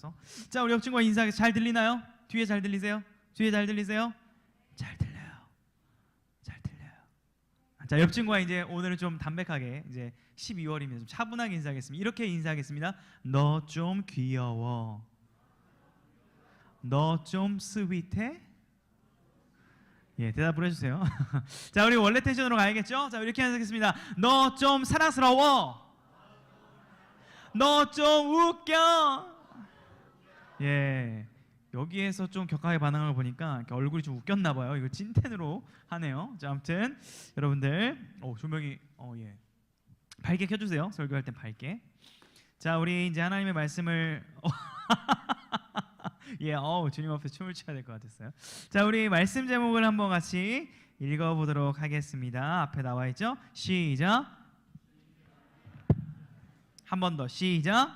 나와서. 자, 우리 옆 친구가 인사하게 잘 들리나요? 뒤에 잘 들리세요? 뒤에 잘 들리세요? 잘 들려요. 잘 들려요. 자, 옆 친구가 이제 오늘은 좀 담백하게, 이제 12월이면 좀 차분하게 인사하겠습니다. 이렇게 인사하겠습니다. 너 좀 귀여워. 너 좀 스윗해? 예, 대답을 해주세요. 자, 우리 원래 텐션으로 가야겠죠? 자, 이렇게 하겠습니다. 너 좀 사랑스러워. 너 좀 웃겨. 예, 여기에서 좀 격하게 반응을 보니까 얼굴이 좀 웃겼나 봐요. 이거 찐텐으로 하네요. 자, 아무튼 여러분들, 조명이 예, 밝게 켜주세요. 설교할 땐 밝게. 자, 우리 이제 하나님의 말씀을 예, 주님 앞에 춤을 춰야 될 것 같았어요. 자, 우리 말씀 제목을 한번 같이 읽어보도록 하겠습니다. 앞에 나와 있죠? 시작. 한 번 더 시작.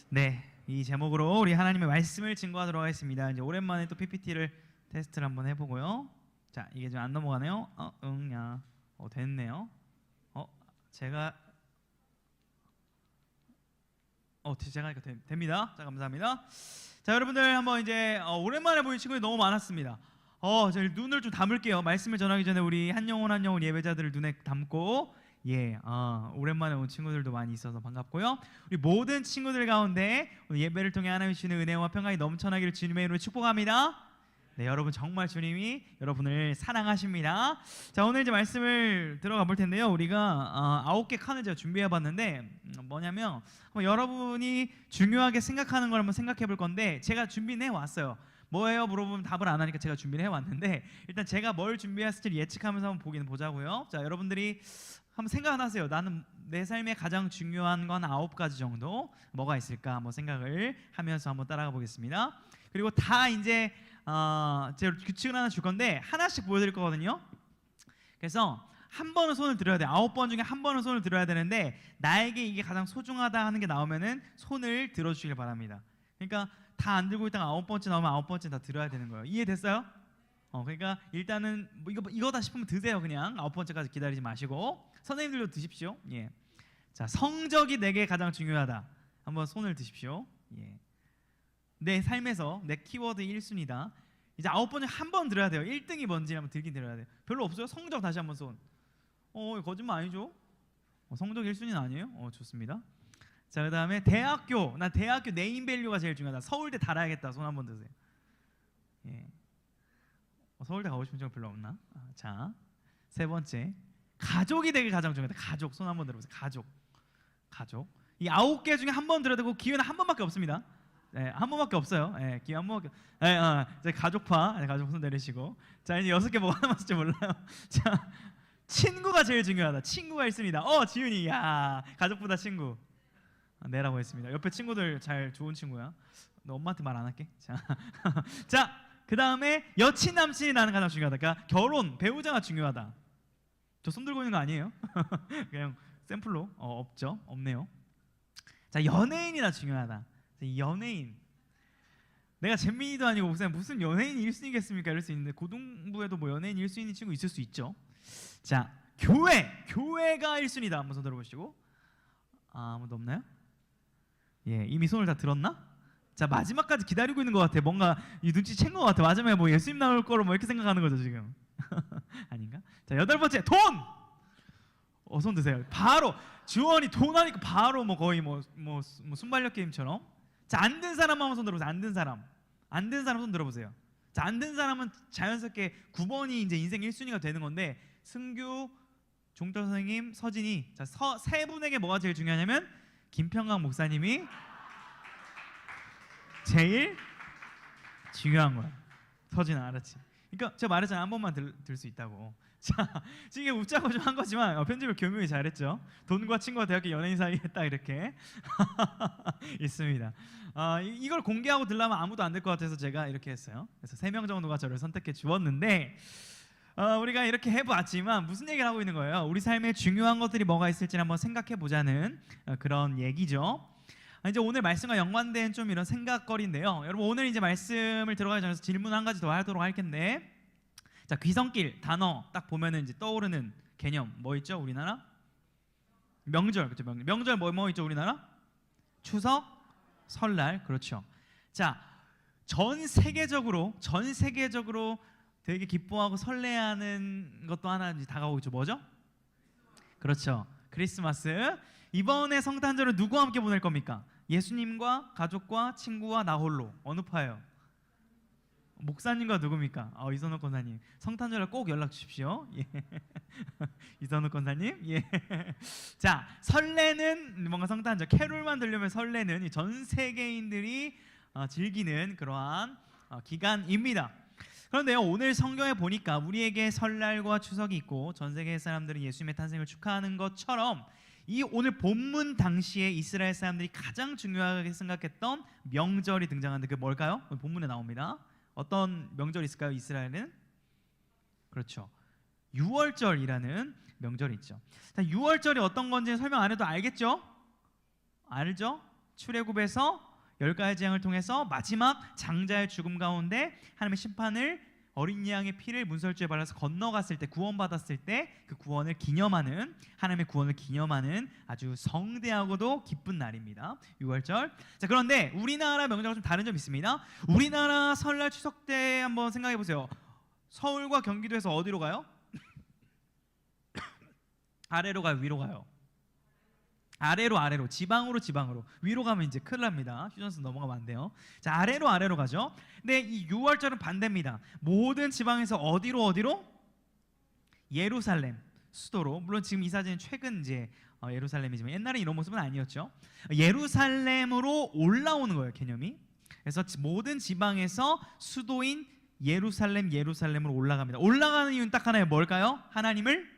네, 이 제목으로 우리 하나님의 말씀을 증거하도록 하겠습니다. 이제 오랜만에 또 PPT를 테스트를 한번 해보고요. 자, 이게 좀 안 넘어가네요. 야, 됐네요. 제가 하니까 됩니다. 자, 감사합니다. 자, 여러분들 한번 이제 오랜만에 보인 친구들이 너무 많았습니다. 저희 눈을 좀 담을게요. 말씀을 전하기 전에 우리 한 영혼 예배자들을 눈에 담고, 예, 오랜만에 온 친구들도 많이 있어서 반갑고요. 우리 모든 친구들 가운데 오늘 예배를 통해 하나님이 주시는 은혜와 평강이 넘쳐나기를 주님의 이름으로 축복합니다. 네, 여러분 정말 주님이 여러분을 사랑하십니다. 자, 오늘 이제 말씀을 들어가 볼 텐데요. 우리가 9개 칸을 제가 준비해 봤는데 뭐냐면 여러분이 중요하게 생각하는 걸 한번 생각해 볼 건데, 제가 준비해 왔어요. 뭐예요? 물어보면 답을 안 하니까 제가 준비를 해왔는데, 일단 제가 뭘 준비했을지 예측하면서 한번 보기는 보자고요. 자, 여러분들이 한번 생각하세요. 나는 내 삶에 가장 중요한 건 9가지 정도 뭐가 있을까 한번 생각을 하면서 한번 따라가 보겠습니다. 그리고 다 이제 제가 규칙을 하나 줄 건데 하나씩 보여드릴 거거든요. 그래서 한 번은 손을 들어야 돼요. 9번 중에 한 번은 손을 들어야 되는데, 나에게 이게 가장 소중하다 하는 게 나오면은 손을 들어주시길 바랍니다. 그러니까 다 안 들고 있다가 9번째 나오면 9번째 다 들어야 되는 거예요. 이해됐어요? 그러니까 일단은 뭐 이거다 싶으면 드세요. 그냥 9번째까지 기다리지 마시고 선생님들도 드십시오. 예. 자, 성적이 내게 가장 중요하다. 한번 손을 드십시오. 예. 내 삶에서 내 키워드 1순위다. 이제 9번째 한 번 들어야 돼요. 1등이 뭔지 한번 들긴 들어야 돼요. 별로 없어요? 성적 다시 한번 손. 거짓말 아니죠? 성적 1순위는 아니에요? 좋습니다. 자, 그 다음에 대학교. 난 대학교 네임밸류가 제일 중요하다. 서울대 달아야겠다. 손 한번 드세요. 예. 서울대 가고 싶은 친구 별로 없나? 자, 세 번째, 가족이 되게 가장 중요하다. 가족. 손 한번 들어보세요. 가족. 이 9개 중에 한 번 들어야 되고 기회는 한 번밖에 없습니다. 네, 한 번밖에 없어요. 네, 기회 한 번밖에. 네, 이제 가족파, 가족 손 내리시고. 자, 이제 6개 뭐가 남았을지 몰라요. 자, 친구가 제일 중요하다. 친구가 있습니다. 지윤이, 야, 가족보다 친구. 내라고 했습니다. 옆에 친구들 잘 좋은 친구야. 너 엄마한테 말 안 할게. 자, 자, 그 다음에 여친 남친이 나는 가장 중요하다. 그러니까 결혼, 배우자가 중요하다. 저 손 들고 있는 거 아니에요? 그냥 샘플로. 없죠? 없네요. 자, 연예인이 나 중요하다. 연예인. 내가 잼민이도 아니고 목사님 무슨 연예인이 1순위겠습니까? 이럴 수 있는데 고등부에도 뭐 연예인 1순위 친구 있을 수 있죠. 자, 교회가 1순위다. 한번 손 들어보시고. 아무도 없나요? 예, 이미 손을 다 들었나? 자, 마지막까지 기다리고 있는 것 같아. 뭔가 이 눈치챈 것 같아. 마지막에 뭐 예수님 나올 거로 뭐 이렇게 생각하는 거죠 지금. 아닌가? 자, 8번째, 돈! 손 드세요. 바로 주원이 돈 하니까 바로 뭐 거의 뭐 순발력 게임처럼. 자, 안 든 사람 한번 손 들어보세요. 안 든 사람 손 들어보세요. 자, 안 든 사람은 자연스럽게 9번이 이제 인생 1순위가 되는 건데, 승규, 종철 선생님, 서진이. 자, 세 분에게 뭐가 제일 중요하냐면 김평강 목사님이 제일 중요한 거야. 서진아, 알았지? 그러니까 제가 말했잖아요. 한 번만 들 수 있다고. 자, 지금 이게 웃자고 좀 한 거지만 편집을 교묘히 잘했죠. 돈과 친구와 대학교 연예인 사이에 딱 이렇게 있습니다. 이걸 공개하고 들라면 아무도 안 될 것 같아서 제가 이렇게 했어요. 그래서 3명 정도가 저를 선택해 주었는데, 우리가 이렇게 해봤지만 무슨 얘기를 하고 있는 거예요? 우리 삶에 중요한 것들이 뭐가 있을지 한번 생각해 보자는 그런 얘기죠. 이제 오늘 말씀과 연관된 좀 이런 생각거리인데요. 여러분, 오늘 이제 말씀을 들어가기 전에 질문 한 가지 더 하도록 할 텐데, 자, 귀성길 단어 딱 보면은 이제 떠오르는 개념 뭐 있죠? 우리나라 명절, 그렇죠? 명절 뭐 있죠? 우리나라 추석, 설날, 그렇죠. 자, 전 세계적으로 되게 기뻐하고 설레하는 것도 하나 이제 다가오고 있죠. 뭐죠? 그렇죠. 크리스마스. 이번에 성탄절은 누구와 함께 보낼 겁니까? 예수님과 가족과 친구와 나 홀로. 어느 파예요? 목사님과 누굽니까? 이선호 권사님. 성탄절에 꼭 연락 주십시오. 예. 이선호 권사님. 예. 자, 설레는 뭔가 성탄절 캐롤만 들려면 설레는 전 세계인들이 즐기는 그러한 기간입니다. 그런데요, 오늘 성경에 보니까 우리에게 설날과 추석이 있고 전 세계 사람들은 예수님의 탄생을 축하하는 것처럼 이 오늘 본문 당시에 이스라엘 사람들이 가장 중요하게 생각했던 명절이 등장하는데 그게 뭘까요? 본문에 나옵니다. 어떤 명절이 있을까요? 이스라엘은? 그렇죠. 유월절이라는 명절이 있죠. 자, 유월절이 어떤 건지 설명 안 해도 알겠죠? 알죠? 출애굽에서 10가지 재앙을 통해서 마지막 장자의 죽음 가운데 하나님의 심판을 어린 양의 피를 문설주에 발라서 건너갔을 때 구원받았을 때 그 구원을 기념하는 하나님의 구원을 기념하는 아주 성대하고도 기쁜 날입니다. 6월절. 자, 그런데 우리나라 명절과 좀 다른 점이 있습니다. 우리나라 설날 추석 때 한번 생각해 보세요. 서울과 경기도에서 어디로 가요? 아래로 가요, 위로 가요? 아래로 지방으로 위로 가면 이제 큰일 납니다. 휴전선 넘어가면 안 돼요. 자, 아래로 가죠. 근데 이 6월절은 반대입니다. 모든 지방에서 어디로? 예루살렘 수도로. 물론 지금 이 사진은 최근 이제 예루살렘이지만 옛날에 이런 모습은 아니었죠. 예루살렘으로 올라오는 거예요, 개념이. 그래서 모든 지방에서 수도인 예루살렘으로 올라갑니다. 올라가는 이유는 딱 하나예요. 뭘까요? 하나님을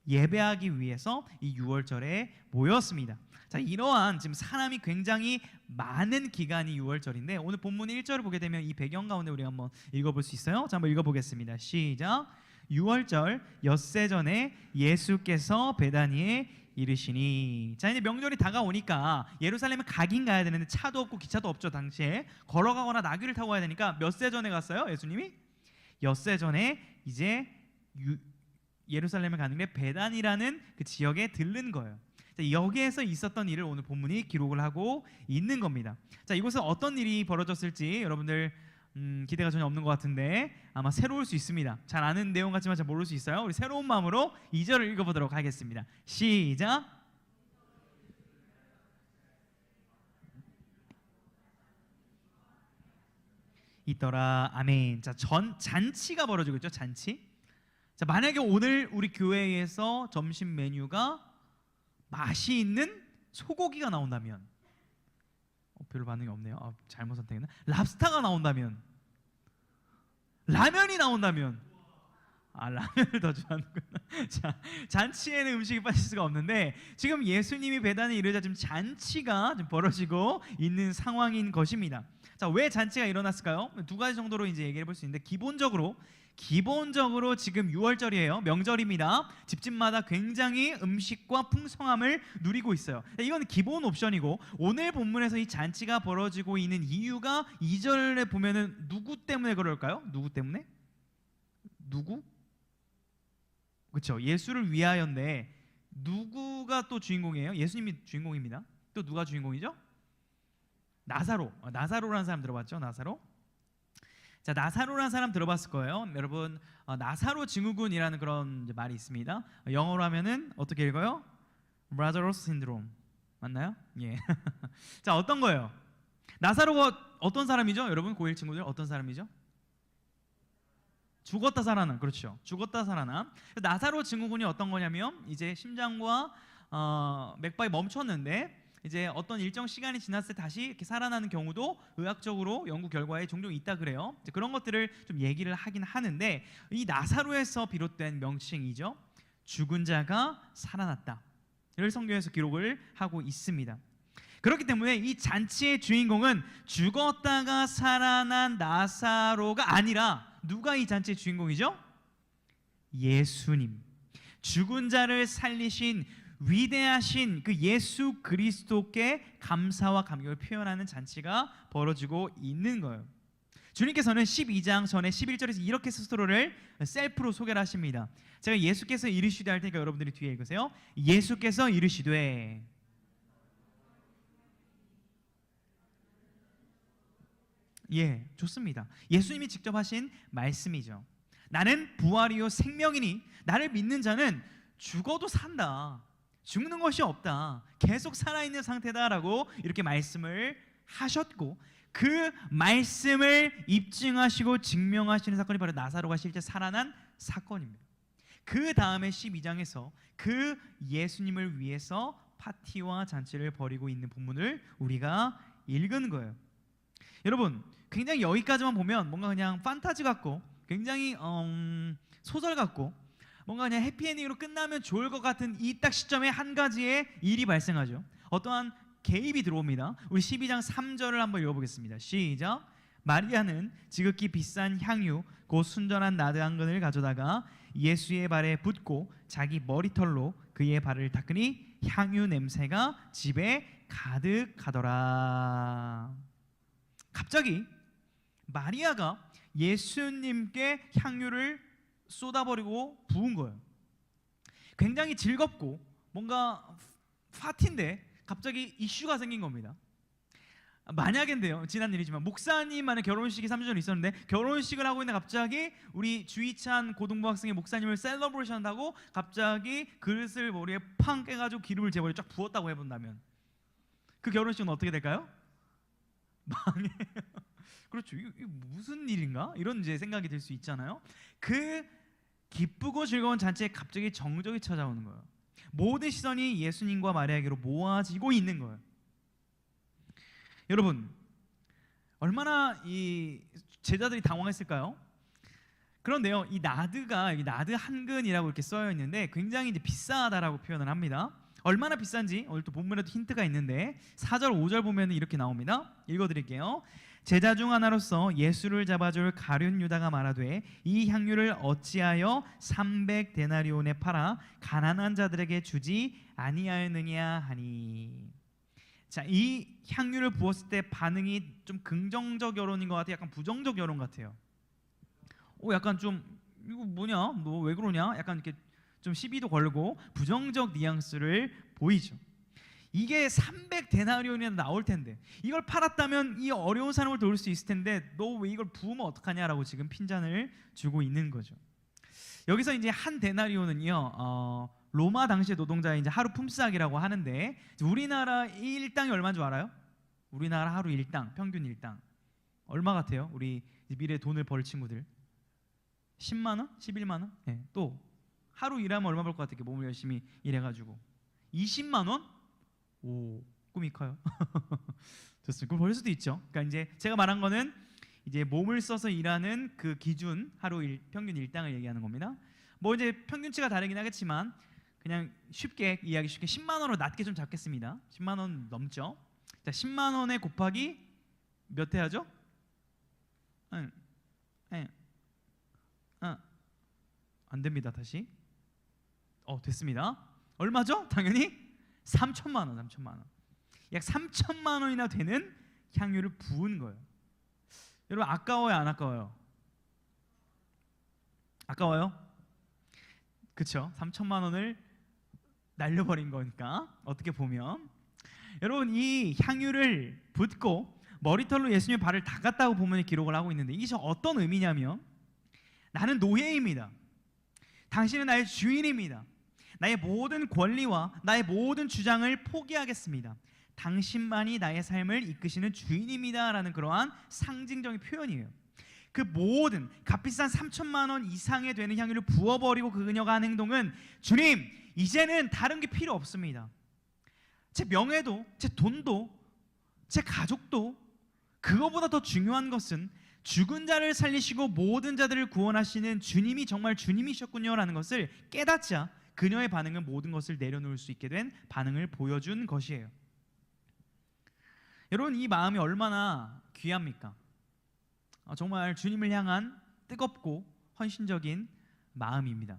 예배하기 위해서 이 6월절에 모였습니다. 자, 이러한 지금 사람이 굉장히 많은 기간이 6월절인데 오늘 본문 1절을 보게 되면 이 배경 가운데 우리가 한번 읽어볼 수 있어요. 자, 한번 읽어보겠습니다. 시작. 6월절 엿새 전에 예수께서 베다니에 이르시니. 자, 이제 명절이 다가오니까 예루살렘은 가긴 가야 되는데 차도 없고 기차도 없죠. 당시에 걸어가거나 나귀를 타고 가야 되니까 몇 세 전에 갔어요? 예수님이 엿새 전에 이제 예루살렘에 가는 게 베단이라는 그 지역에 들른 거예요. 자, 여기에서 있었던 일을 오늘 본문이 기록을 하고 있는 겁니다. 자, 이곳은 어떤 일이 벌어졌을지 여러분들 기대가 전혀 없는 것 같은데 아마 새로울 수 있습니다. 잘 아는 내용 같지만 잘 모를 수 있어요. 우리 새로운 마음으로 2절을 읽어보도록 하겠습니다. 시작. 있더라. 아멘. 자, 잔치가 벌어지고 있죠. 잔치. 자, 만약에 오늘 우리 교회에서 점심 메뉴가 맛이 있는 소고기가 나온다면 별로 반응이 없네요. 잘못 선택했나? 랍스타가 나온다면, 라면이 나온다면, 라면을 더 좋아하는구나. 자, 잔치에는 음식이 빠질 수가 없는데 지금 예수님이 베단에 이르자 지금 잔치가 지금 벌어지고 있는 상황인 것입니다. 자, 왜 잔치가 일어났을까요? 두 가지 정도로 이제 얘기해 볼 수 있는데 기본적으로 지금 6월절이에요. 명절입니다. 집집마다 굉장히 음식과 풍성함을 누리고 있어요. 이건 기본 옵션이고 오늘 본문에서 이 잔치가 벌어지고 있는 이유가 2절에 보면은 누구 때문에 그럴까요? 누구 때문에? 누구? 그렇죠. 예수를 위하여인데 누구가 또 주인공이에요? 예수님이 주인공입니다. 또 누가 주인공이죠? 나사로라는 사람 들어봤죠? 나사로? 자, 나사로라는 사람 들어봤을 거예요. 여러분, 나사로 증후군이라는 그런 이제 말이 있습니다. 영어로 하면은 어떻게 읽어요? Lazarus syndrome. 맞나요? 예. 자, 어떤 거예요? 나사로가 어떤 사람이죠? 여러분, 고1 친구들 어떤 사람이죠? 죽었다 살아난. 그렇죠. 죽었다 살아난. 나사로 증후군이 어떤 거냐면 이제 심장과 맥박이 멈췄는데 이제 어떤 일정 시간이 지났을 때 다시 이렇게 살아나는 경우도 의학적으로 연구 결과에 종종 있다 그래요. 이제 그런 것들을 좀 얘기를 하긴 하는데 이 나사로에서 비롯된 명칭이죠. 죽은 자가 살아났다. 이를 성경에서 기록을 하고 있습니다. 그렇기 때문에 이 잔치의 주인공은 죽었다가 살아난 나사로가 아니라 누가 이 잔치의 주인공이죠? 예수님. 죽은 자를 살리신 위대하신 그 예수 그리스도께 감사와 감격을 표현하는 잔치가 벌어지고 있는 거예요. 주님께서는 12장 전에 11절에서 이렇게 스스로를 셀프로 소개를 하십니다. 제가 예수께서 이르시되 할 테니까 여러분들이 뒤에 읽으세요. 예수께서 이르시되. 예, 좋습니다. 예수님이 직접 하신 말씀이죠. 나는 부활이요 생명이니 나를 믿는 자는 죽어도 산다. 죽는 것이 없다. 계속 살아있는 상태다라고 이렇게 말씀을 하셨고, 그 말씀을 입증하시고 증명하시는 사건이 바로 나사로가 실제 살아난 사건입니다. 그 다음에 12장에서 그 예수님을 위해서 파티와 잔치를 벌이고 있는 본문을 우리가 읽은 거예요. 여러분, 굉장히 여기까지만 보면 뭔가 그냥 판타지 같고 굉장히 소설 같고 뭔가 그냥 해피엔딩으로 끝나면 좋을 것 같은 이 딱 시점에 한 가지의 일이 발생하죠. 어떠한 개입이 들어옵니다. 우리 12장 3절을 한번 읽어보겠습니다. 시작. 마리아는 지극히 비싼 향유 곧 순전한 나드 한 근을 가져다가 예수의 발에 붓고 자기 머리털로 그의 발을 닦으니 향유 냄새가 집에 가득하더라. 갑자기 마리아가 예수님께 향유를 쏟아버리고 부은 거예요. 굉장히 즐겁고 뭔가 파티인데 갑자기 이슈가 생긴 겁니다. 만약인데요, 지난 일이지만 목사님만의 결혼식이 3주 전에 있었는데 결혼식을 하고 있는데 갑자기 우리 주희찬 고등부 학생의 목사님을 셀러브레이션 한다고 갑자기 그릇을 머리에 팡 깨가지고 기름을 제 머리에 쫙 부었다고 해본다면 그 결혼식은 어떻게 될까요? 망해요. 그렇죠. 이게 무슨 일인가? 이런 이제 생각이 들 수 있잖아요. 그 기쁘고 즐거운 잔치에 갑자기 정적이 찾아오는 거예요. 모든 시선이 예수님과 마리아에게로 모아지고 있는 거예요. 여러분, 얼마나 이 제자들이 당황했을까요? 그런데요, 이 나드가 여기 나드 한 근이라고 이렇게 써여 있는데 굉장히 이제 비싸다라고 표현을 합니다. 얼마나 비싼지 오늘 또 본문에도 힌트가 있는데 4절 5절 보면 이렇게 나옵니다. 읽어드릴게요. 제자 중 하나로서 예수를 잡아줄 가룟 유다가 말하되 이 향유를 어찌하여 300데나리온에 팔아 가난한 자들에게 주지 아니하였느냐 하니. 자, 이 향유를 부었을 때 반응이 좀 긍정적 여론인 것 같아요. 약간 부정적 여론 같아요. 약간 좀 이거 뭐냐? 너 왜 그러냐? 약간 이렇게 좀 시비도 걸고 부정적 뉘앙스를 보이죠. 이게 300데나리온이나 나올 텐데 이걸 팔았다면 이 어려운 사람을 도울 수 있을 텐데 너 왜 이걸 부으면 어떡하냐라고 지금 핀잔을 주고 있는 거죠. 여기서 이제 한 데나리온은요 로마 당시의 노동자의 이제 하루 품삯이라고 하는데 우리나라 일당이 얼마인 줄 알아요? 우리나라 하루 일당 평균 일당 얼마 같아요? 우리 미래에 돈을 벌 친구들 10만 원? 11만 원? 네. 또 하루 일하면 얼마 벌 것 같아요? 몸을 열심히 일해가지고 20만 원? 오, 꿈이 커요. 좋습니다. 그걸 벌 수도 있죠. 그러니까 이제 제가 말한 거는 이제 몸을 써서 일하는 그 기준 하루 평균 일당을 얘기하는 겁니다. 뭐 이제 평균치가 다르긴 하겠지만 그냥 쉽게 이해하기 쉽게 10만 원으로 낮게 좀 잡겠습니다. 10만 원 넘죠. 자, 10만 원에 곱하기 몇 해야죠? 안 됩니다. 다시. 됐습니다. 얼마죠? 당연히 3천만 원, 3천만 원. 약 3천만 원이나 되는 향유를 부은 거예요. 여러분 아까워요, 안 아까워요? 아까워요? 그렇죠? 3천만 원을 날려버린 거니까 어떻게 보면 여러분 이 향유를 붓고 머리털로 예수님의 발을 닦았다고 보면 기록을 하고 있는데 이게 어떤 의미냐면 나는 노예입니다. 당신은 나의 주인입니다. 나의 모든 권리와 나의 모든 주장을 포기하겠습니다. 당신만이 나의 삶을 이끄시는 주인입니다 라는 그러한 상징적인 표현이에요. 그 모든 값비싼 3천만 원 이상에 되는 향유를 부어버리고 그녀가 한 행동은 주님 이제는 다른 게 필요 없습니다. 제 명예도 제 돈도 제 가족도 그거보다 더 중요한 것은 죽은 자를 살리시고 모든 자들을 구원하시는 주님이 정말 주님이셨군요 라는 것을 깨닫자 그녀의 반응은 모든 것을 내려놓을 수 있게 된 반응을 보여준 것이에요. 여러분 이 마음이 얼마나 귀합니까? 정말 주님을 향한 뜨겁고 헌신적인 마음입니다.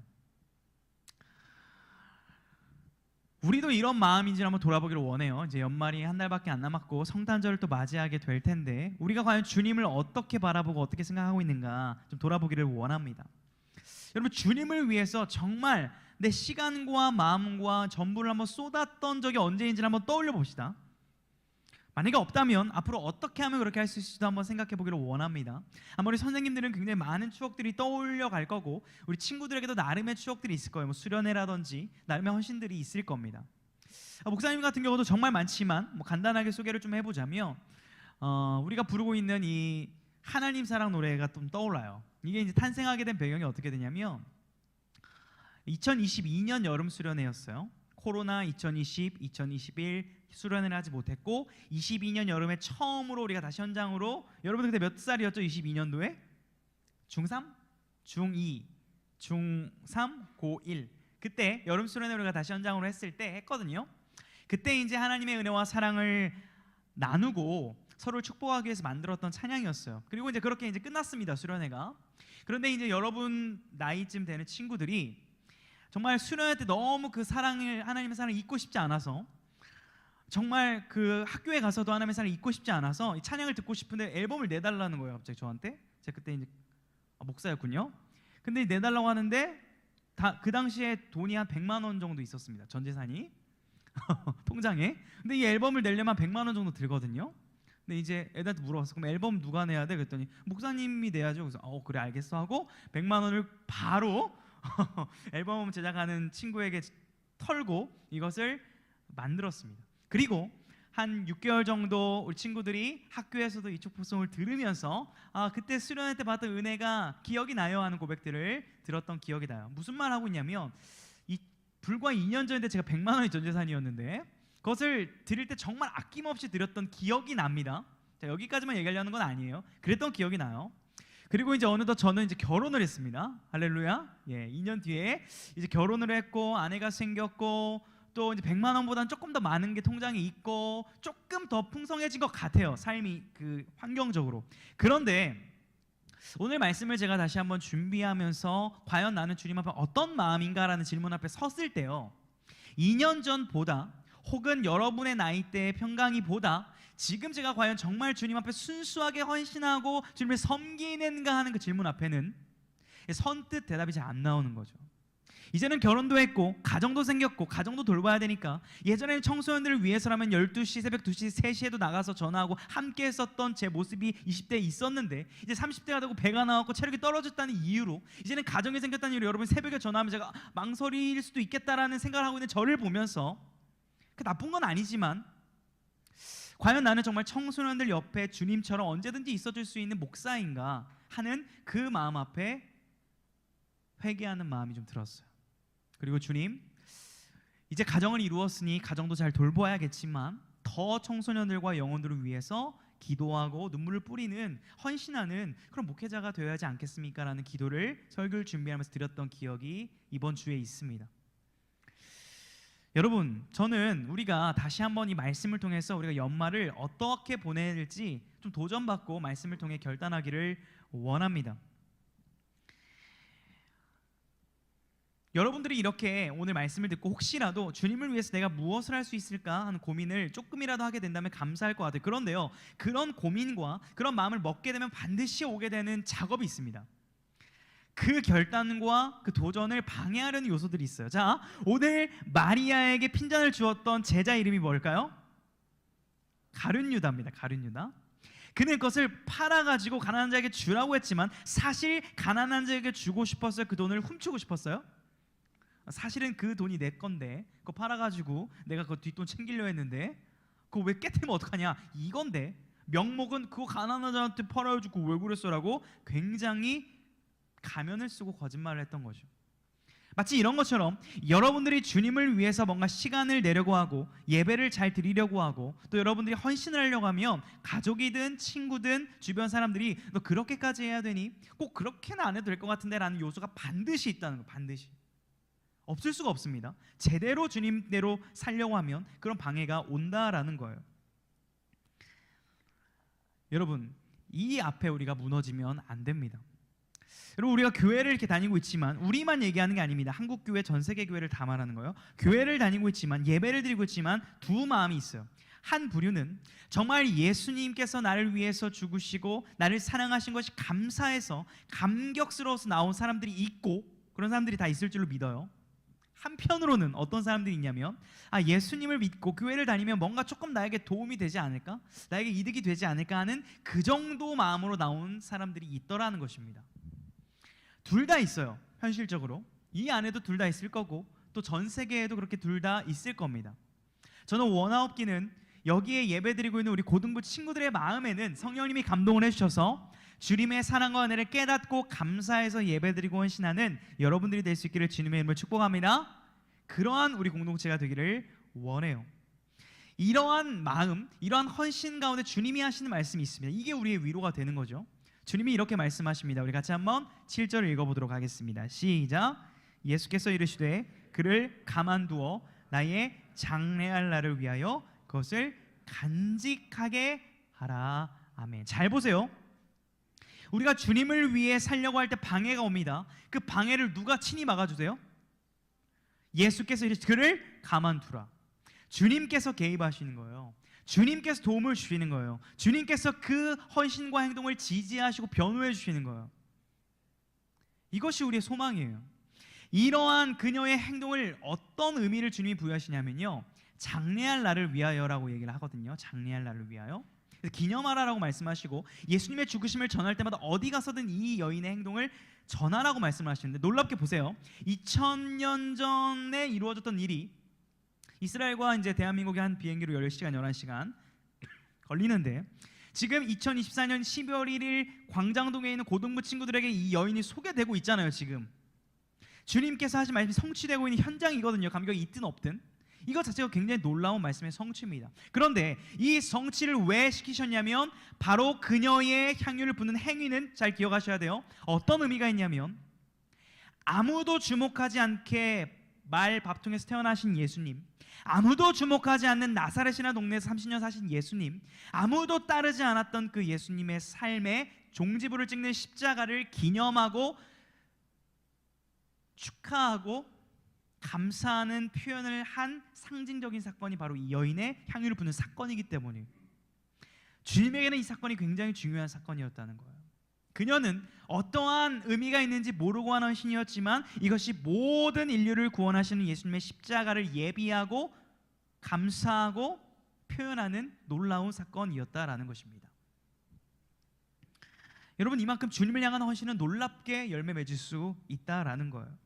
우리도 이런 마음인지 한번 돌아보기를 원해요. 이제 연말이 한 달밖에 안 남았고 성탄절을 또 맞이하게 될 텐데 우리가 과연 주님을 어떻게 바라보고 어떻게 생각하고 있는가 좀 돌아보기를 원합니다. 여러분 주님을 위해서 정말 내 시간과 마음과 전부를 한번 쏟았던 적이 언제인지를 한번 떠올려 봅시다. 만약에 없다면 앞으로 어떻게 하면 그렇게 할 수 있을지도 한번 생각해 보기를 원합니다. 아마 우리 선생님들은 굉장히 많은 추억들이 떠올려 갈 거고 우리 친구들에게도 나름의 추억들이 있을 거예요. 뭐 수련회라든지 나름의 헌신들이 있을 겁니다. 목사님 같은 경우도 정말 많지만 뭐 간단하게 소개를 좀 해보자면 우리가 부르고 있는 이 하나님 사랑 노래가 좀 떠올라요. 이게 이제 탄생하게 된 배경이 어떻게 되냐면 2022년 여름 수련회였어요. 코로나 2020, 2021 수련회를 하지 못했고 22년 여름에 처음으로 우리가 다시 현장으로, 여러분들 그때 몇 살이었죠? 22년도에? 중3? 중2, 중3, 고1 그때 여름 수련회 우리가 다시 현장으로 했을 때 했거든요. 그때 이제 하나님의 은혜와 사랑을 나누고 서로를 축복하기 위해서 만들었던 찬양이었어요. 그리고 이제 그렇게 이제 끝났습니다, 수련회가. 그런데 이제 여러분 나이쯤 되는 친구들이 정말 수련회 때 너무 그 사랑을, 하나님의 사랑을 잊고 싶지 않아서, 정말 그 학교에 가서도 하나님의 사랑을 잊고 싶지 않아서 이 찬양을 듣고 싶은데 앨범을 내달라는 거예요. 갑자기 저한테. 제가 그때 이제 목사였군요. 근데 내달라고 하는데 그 당시에 돈이 한 100만 원 정도 있었습니다, 전 재산이 통장에. 근데 이 앨범을 내려면 100만 원 정도 들거든요. 근데 이제 애들한테 물어봤어. 그럼 앨범 누가 내야 돼? 그랬더니 목사님이 내야죠. 그래서 그래 알겠어 하고 100만 원을 바로 앨범 제작하는 친구에게 털고 이것을 만들었습니다. 그리고 한 6개월 정도 우리 친구들이 학교에서도 이쪽 포송을 들으면서 그때 수련회 때 받은 은혜가 기억이 나요 하는 고백들을 들었던 기억이 나요. 무슨 말 하고 있냐면 불과 2년 전인데 제가 100만 원이 전 재산이었는데 그것을 드릴 때 정말 아낌없이 드렸던 기억이 납니다. 자, 여기까지만 얘기하려는 건 아니에요. 그랬던 기억이 나요. 그리고 이제 어느덧 저는 이제 결혼을 했습니다. 할렐루야. 2년 뒤에 이제 결혼을 했고 아내가 생겼고 또 이제 100만 원보다는 조금 더 많은 게 통장에 있고 조금 더 풍성해진 것 같아요, 삶이 그 환경적으로. 그런데 오늘 말씀을 제가 다시 한번 준비하면서 과연 나는 주님 앞에 어떤 마음인가라는 질문 앞에 섰을 때요, 2년 전보다 혹은 여러분의 나이대의 평강이보다 지금 제가 과연 정말 주님 앞에 순수하게 헌신하고 주님을 섬기는가 하는 그 질문 앞에는 선뜻 대답이 잘 안 나오는 거죠. 이제는 결혼도 했고 가정도 생겼고 가정도 돌봐야 되니까 예전에는 청소년들을 위해서라면 12시, 새벽 2시, 3시에도 나가서 전화하고 함께 했었던 제 모습이 20대에 있었는데 이제 30대가 되고 배가 나왔고 체력이 떨어졌다는 이유로 이제는 가정이 생겼다는 이유로 여러분 새벽에 전화하면 제가 망설일 수도 있겠다라는 생각을 하고 있는 저를 보면서 그 나쁜 건 아니지만 과연 나는 정말 청소년들 옆에 주님처럼 언제든지 있어줄 수 있는 목사인가 하는 그 마음 앞에 회개하는 마음이 좀 들었어요. 그리고 주님, 이제 가정을 이루었으니 가정도 잘 돌봐야겠지만 더 청소년들과 영혼들을 위해서 기도하고 눈물을 뿌리는, 헌신하는 그런 목회자가 되어야 하지 않겠습니까? 라는 기도를 설교를 준비하면서 드렸던 기억이 이번 주에 있습니다. 여러분, 저는 우리가 다시 한번 이 말씀을 통해서 우리가 연말을 어떻게 보내야 될지 좀 도전받고 말씀을 통해 결단하기를 원합니다. 여러분들이 이렇게 오늘 말씀을 듣고 혹시라도 주님을 위해서 내가 무엇을 할 수 있을까 하는 고민을 조금이라도 하게 된다면 감사할 것 같아요. 그런데요, 그런 고민과 그런 마음을 먹게 되면 반드시 오게 되는 작업이 있습니다. 그 결단과 그 도전을 방해하려는 요소들이 있어요. 자, 오늘 마리아에게 핀잔을 주었던 제자 이름이 뭘까요? 가룟유다입니다. 가룟유다. 그는 그것을 팔아가지고 가난한 자에게 주라고 했지만 사실 가난한 자에게 주고 싶었어요? 그 돈을 훔치고 싶었어요? 사실은 그 돈이 내 건데 그거 팔아가지고 내가 그 뒷돈 챙기려 했는데 그거 왜 깨트리면 어떡하냐, 이건데 명목은 그거 가난한 자한테 팔아주고 왜 그랬어라고 굉장히 가면을 쓰고 거짓말을 했던 거죠. 마치 이런 것처럼 여러분들이 주님을 위해서 뭔가 시간을 내려고 하고 예배를 잘 드리려고 하고 또 여러분들이 헌신을 하려고 하면 가족이든 친구든 주변 사람들이 너 그렇게까지 해야 되니? 꼭 그렇게는 안 해도 될 것 같은데 라는 요소가 반드시 있다는 거예요. 반드시. 없을 수가 없습니다. 제대로 주님대로 살려고 하면 그런 방해가 온다라는 거예요. 여러분, 이 앞에 우리가 무너지면 안 됩니다. 여러분, 우리가 교회를 이렇게 다니고 있지만 우리만 얘기하는 게 아닙니다. 한국교회, 전세계 교회를 다 말하는 거예요. 교회를 다니고 있지만 예배를 드리고 있지만 두 마음이 있어요. 한 부류는 정말 예수님께서 나를 위해서 죽으시고 나를 사랑하신 것이 감사해서 감격스러워서 나온 사람들이 있고 그런 사람들이 다 있을 줄로 믿어요. 한편으로는 어떤 사람들이 있냐면 예수님을 믿고 교회를 다니면 뭔가 조금 나에게 도움이 되지 않을까? 나에게 이득이 되지 않을까 하는 그 정도 마음으로 나온 사람들이 있더라는 것입니다. 둘 다 있어요. 현실적으로 이 안에도 둘 다 있을 거고 또 전 세계에도 그렇게 둘 다 있을 겁니다. 저는 원아홉기는 여기에 예배드리고 있는 우리 고등부 친구들의 마음에는 성령님이 감동을 해주셔서 주님의 사랑과 은혜를 깨닫고 감사해서 예배드리고 헌신하는 여러분들이 될 수 있기를 주님의 이름으로 축복합니다. 그러한 우리 공동체가 되기를 원해요. 이러한 마음, 이러한 헌신 가운데 주님이 하시는 말씀이 있습니다. 이게 우리의 위로가 되는 거죠. 주님이 이렇게 말씀하십니다. 우리 같이 한번 7절을 읽어보도록 하겠습니다. 시작. 예수께서 이르시되 그를 가만두어 나의 장래할 날을 위하여 그것을 간직하게 하라. 아멘. 잘 보세요. 우리가 주님을 위해 살려고 할 때 방해가 옵니다. 그 방해를 누가 친히 막아주세요? 예수께서 이르시되 그를 가만두라. 주님께서 개입하시는 거예요. 주님께서 도움을 주시는 거예요. 주님께서 그 헌신과 행동을 지지하시고 변호해 주시는 거예요. 이것이 우리의 소망이에요. 이러한 그녀의 행동을 어떤 의미를 주님이 부여하시냐면요, 장래할 날을 위하여라고 얘기를 하거든요. 장래할 날을 위하여. 그래서 기념하라라고 말씀하시고 예수님의 죽으심을 전할 때마다 어디 가서든 이 여인의 행동을 전하라고 말씀을 하시는데, 놀랍게 보세요. 2000년 전에 이루어졌던 일이 이스라엘과 이제 대한민국의 한 비행기로 10시간 11시간 걸리는데, 지금 2024년 12월 1일 광장동에 있는 고등부 친구들에게 이 여인이 소개되고 있잖아요. 지금 주님께서 하신 말씀이 성취되고 있는 현장이거든요. 감격이 있든 없든. 이것 자체가 굉장히 놀라운 말씀의 성취입니다. 그런데 이 성취를 왜 시키셨냐면 바로 그녀의 향유를 붓는 행위는 잘 기억하셔야 돼요. 어떤 의미가 있냐면 아무도 주목하지 않게 말 밥통에서 태어나신 예수님, 아무도 주목하지 않는 나사렛이나 동네에서 30년 사신 예수님, 아무도 따르지 않았던 그 예수님의 삶의 종지부를 찍는 십자가를 기념하고 축하하고 감사하는 표현을 한 상징적인 사건이 바로 이 여인의 향유를 붓는 사건이기 때문에 주님에게는 이 사건이 굉장히 중요한 사건이었다는 거예요. 그녀는 어떠한 의미가 있는지 모르고 한 헌신이었지만 이것이 모든 인류를 구원하시는 예수님의 십자가를 예비하고 감사하고 표현하는 놀라운 사건이었다라는 것입니다. 여러분, 이만큼 주님을 향한 헌신은 놀랍게 열매 맺을 수 있다라는 거예요.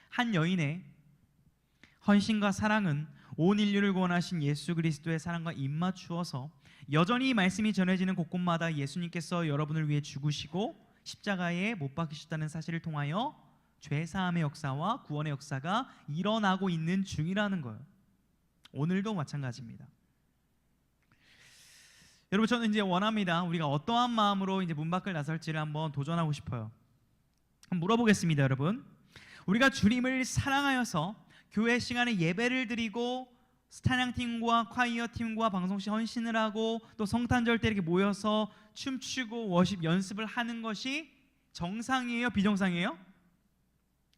한 여인의 헌신과 사랑은 온 인류를 구원하신 예수 그리스도의 사랑과 입맞추어서 여전히 말씀이 전해지는 곳곳마다 예수님께서 여러분을 위해 죽으시고 십자가에 못 박히셨다는 사실을 통하여 죄사함의 역사와 구원의 역사가 일어나고 있는 중이라는 거예요. 오늘도 마찬가지입니다. 여러분, 저는 이제 원합니다. 우리가 어떠한 마음으로 이제 문 밖을 나설지를 한번 도전하고 싶어요. 한번 물어보겠습니다, 여러분. 우리가 주님을 사랑하여서 교회 시간에 예배를 드리고 찬양팀과 콰이어팀과 방송시 헌신을 하고 또 성탄절 때 이렇게 모여서 춤추고 워십 연습을 하는 것이 정상이에요? 비정상이에요?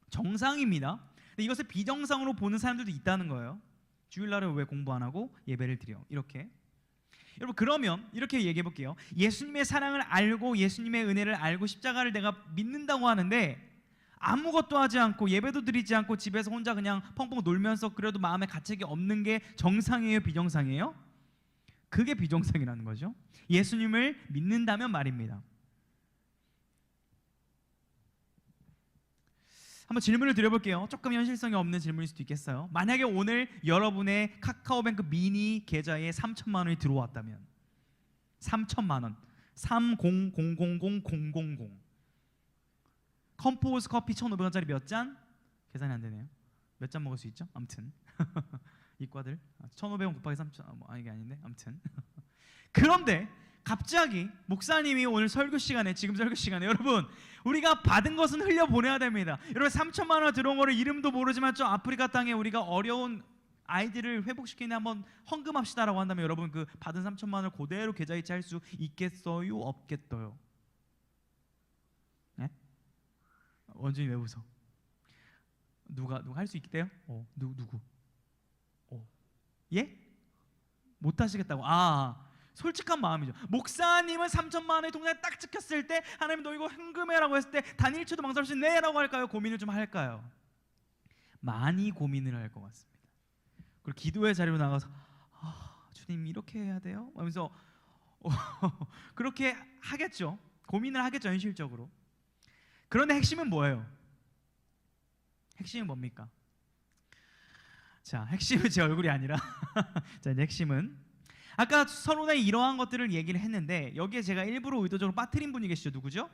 정상입니다. 근데 이것을 비정상으로 보는 사람들도 있다는 거예요. 주일날에 왜 공부 안 하고 예배를 드려? 이렇게. 여러분, 그러면 이렇게 얘기해 볼게요. 예수님의 사랑을 알고 예수님의 은혜를 알고 십자가를 내가 믿는다고 하는데 아무것도 하지 않고 예배도 드리지 않고 집에서 혼자 그냥 펑펑 놀면서 그래도 마음에 가책이 없는 게 정상이에요? 비정상이에요? 그게 비정상이라는 거죠. 예수님을 믿는다면 말입니다. 한번 질문을 드려볼게요. 조금 현실성이 없는 질문일 수도 있겠어요. 만약에 오늘 여러분의 카카오뱅크 미니 계좌에 3천만 원이 들어왔다면, 3천만 원, 3000000 컴포즈 커피 1,500원짜리 몇 잔? 계산이 안 되네요. 몇 잔 먹을 수 있죠? 아무튼 이과들 1,500원 곱하기 3,000, 이게 아닌데 아무튼 그런데 갑자기 목사님이 오늘 설교 시간에, 지금 설교 시간에 여러분 우리가 받은 것은 흘려보내야 됩니다. 여러분 3천만 원 들어온 거를 이름도 모르지만 저 아프리카 땅에 우리가 어려운 아이들을 회복시키는 한번 헌금합시다라고 한다면 여러분 그 받은 3천만 원을 그대로 계좌이체 할 수 있겠어요? 없겠어요? 네? 원준이 왜 웃어? 누가 할 수 있겠대요? 누구? 예? 못 하시겠다고? 솔직한 마음이죠. 목사님은 3천만 원의 통장에 딱 찍혔을 때 하나님 너 이거 헌금해라고 했을 때 단 1초도 망설일 수 네라고 할까요? 고민을 좀 할까요? 많이 고민을 할 것 같습니다. 그리고 기도의 자리로 나가서 주님 이렇게 해야 돼요? 하면서 그렇게 하겠죠. 고민을 하겠죠, 현실적으로. 그런데 핵심은 뭐예요? 핵심은 뭡니까? 자, 핵심은 제 얼굴이 아니라 자, 이제 핵심은 아까 서론에 이러한 것들을 얘기를 했는데 여기에 제가 일부러 의도적으로 빠뜨린 분이 계시죠. 누구죠?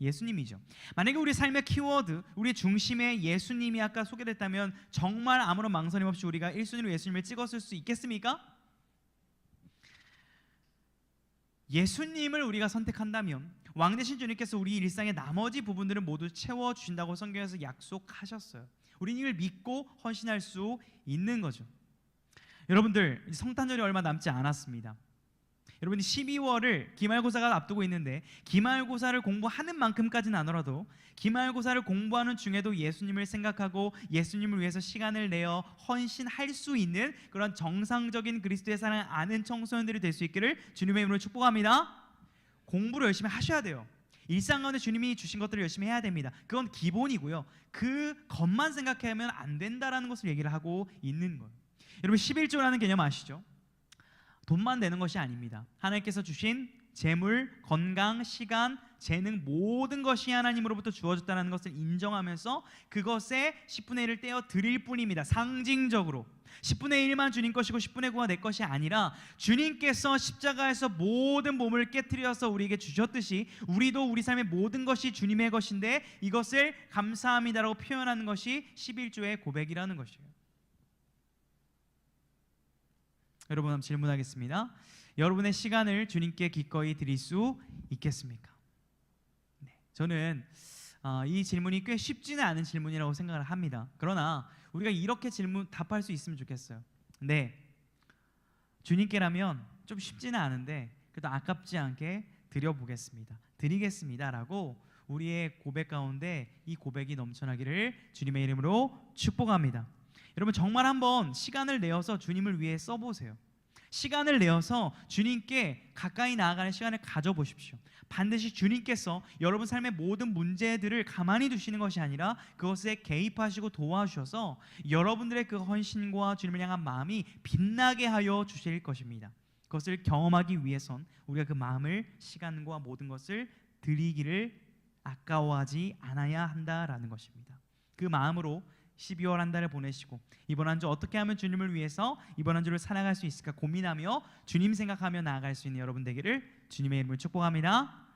예수님이죠. 만약에 우리 삶의 키워드, 우리 중심에 예수님이 아까 소개됐다면 정말 아무런 망설임 없이 우리가 1순위로 예수님을 찍었을 수 있겠습니까? 예수님을 우리가 선택한다면 왕 대신 주님께서 우리 일상의 나머지 부분들을 모두 채워주신다고 성경에서 약속하셨어요. 우리는 이걸 믿고 헌신할 수 있는 거죠. 여러분들, 성탄절이 얼마 남지 않았습니다. 여러분이 12월을 기말고사가 앞두고 있는데 기말고사를 공부하는 만큼까지는 아니라도 기말고사를 공부하는 중에도 예수님을 생각하고 예수님을 위해서 시간을 내어 헌신할 수 있는 그런 정상적인 그리스도의 사랑을 아는 청소년들이 될 수 있기를 주님의 이름으로 축복합니다. 공부를 열심히 하셔야 돼요. 일상 가운데 주님이 주신 것들을 열심히 해야 됩니다. 그건 기본이고요. 그것만 생각하면 안 된다라는 것을 얘기를 하고 있는 거예요. 여러분 11조라는 개념 아시죠? 돈만 내는 것이 아닙니다. 하나님께서 주신 재물, 건강, 시간, 재능 모든 것이 하나님으로부터 주어졌다는 것을 인정하면서 그것에 10분의 1을 떼어 드릴 뿐입니다. 상징적으로 10분의 1만 주님 것이고 10분의 9가 내 것이 아니라 주님께서 십자가에서 모든 몸을 깨트려서 우리에게 주셨듯이 우리도 우리 삶의 모든 것이 주님의 것인데 이것을 감사합니다라고 표현하는 것이 11조의 고백이라는 것이에요. 여러분 한번 질문하겠습니다. 여러분의 시간을 주님께 기꺼이 드릴 수 있겠습니까? 네, 저는 이 질문이 꽤 쉽지는 않은 질문이라고 생각을 합니다. 그러나 우리가 이렇게 답할 수 있으면 좋겠어요. 네, 주님께라면 좀 쉽지는 않은데 그래도 아깝지 않게 드리겠습니다 라고 우리의 고백 가운데 이 고백이 넘쳐나기를 주님의 이름으로 축복합니다. 여러분 정말 한번 시간을 내어서 주님을 위해 써보세요. 시간을 내어서 주님께 가까이 나아가는 시간을 가져보십시오. 반드시 주님께서 여러분 삶의 모든 문제들을 가만히 두시는 것이 아니라 그것에 개입하시고 도와주셔서 여러분들의 그 헌신과 주님을 향한 마음이 빛나게 하여 주실 것입니다. 그것을 경험하기 위해선 우리가 그 마음을, 시간과 모든 것을 드리기를 아까워하지 않아야 한다라는 것입니다. 그 마음으로 12월 한 달을 보내시고 이번 한 주 어떻게 하면 주님을 위해서 이번 한 주를 살아갈 수 있을까 고민하며 주님 생각하며 나아갈 수 있는 여러분 되기를 주님의 이름으로 축복합니다.